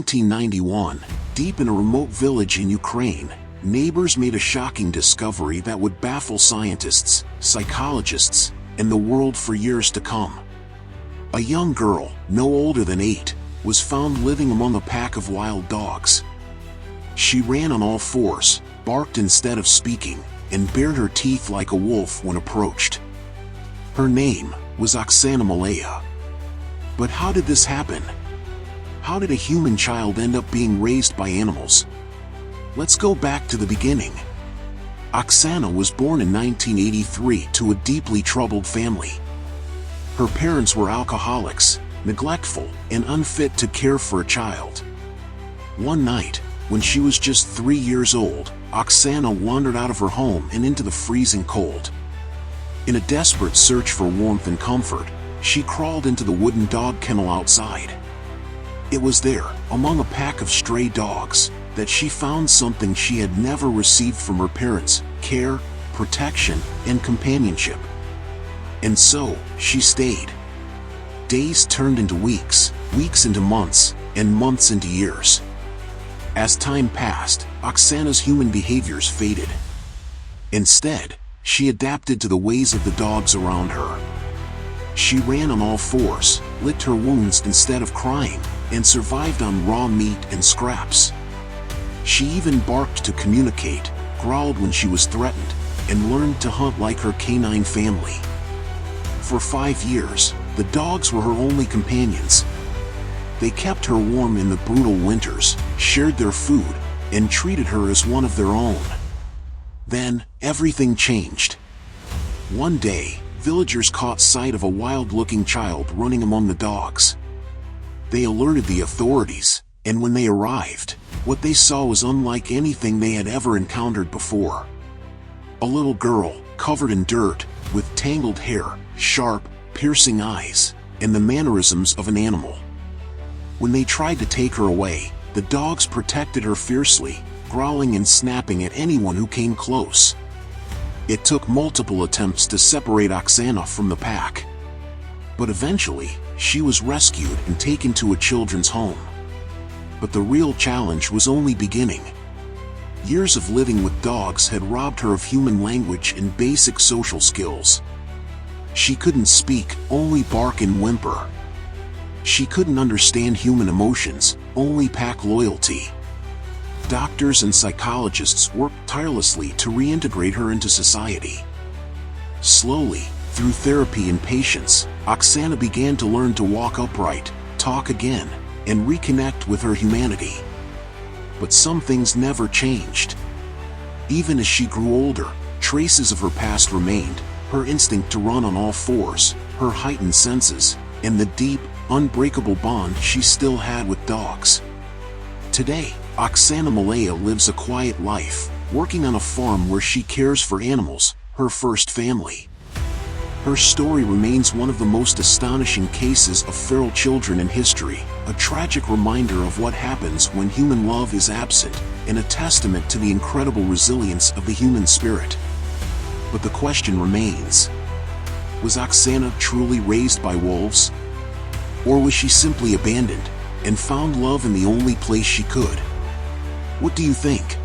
1991, deep in a remote village in Ukraine, neighbors made a shocking discovery that would baffle scientists, psychologists, and the world for years to come. A young girl, no older than 8, was found living among a pack of wild dogs. She ran on all fours, barked instead of speaking, and bared her teeth like a wolf when approached. Her name was Oksana Malaya. But how did this happen? How did a human child end up being raised by animals? Let's go back to the beginning. Oksana was born in 1983 to a deeply troubled family. Her parents were alcoholics, neglectful, and unfit to care for a child. One night, when she was just 3 years old, Oksana wandered out of her home and into the freezing cold. In a desperate search for warmth and comfort, she crawled into the wooden dog kennel outside. It was there, among a pack of stray dogs, that she found something she had never received from her parents: care, protection, and companionship. And so, she stayed. Days turned into weeks, weeks into months, and months into years. As time passed, Oksana's human behaviors faded. Instead, she adapted to the ways of the dogs around her. She ran on all fours, licked her wounds instead of crying, and survived on raw meat and scraps. She even barked to communicate, growled when she was threatened, and learned to hunt like her canine family. For 5 years, the dogs were her only companions. They kept her warm in the brutal winters, shared their food, and treated her as one of their own. Then, everything changed. One day, villagers caught sight of a wild-looking child running among the dogs. They alerted the authorities, and when they arrived, what they saw was unlike anything they had ever encountered before. A little girl, covered in dirt, with tangled hair, sharp, piercing eyes, and the mannerisms of an animal. When they tried to take her away, the dogs protected her fiercely, growling and snapping at anyone who came close. It took multiple attempts to separate Oksana from the pack. But eventually, she was rescued and taken to a children's home. But the real challenge was only beginning. Years of living with dogs had robbed her of human language and basic social skills. She couldn't speak, only bark and whimper. She couldn't understand human emotions, only pack loyalty. Doctors and psychologists worked tirelessly to reintegrate her into society. Slowly, through therapy and patience, Oksana began to learn to walk upright, talk again, and reconnect with her humanity. But some things never changed. Even as she grew older, traces of her past remained: her instinct to run on all fours, her heightened senses, and the deep, unbreakable bond she still had with dogs. Today, Oksana Malaya lives a quiet life, working on a farm where she cares for animals, her first family. Her story remains one of the most astonishing cases of feral children in history, a tragic reminder of what happens when human love is absent, and a testament to the incredible resilience of the human spirit. But the question remains: was Oksana truly raised by wolves? Or was she simply abandoned, and found love in the only place she could? What do you think?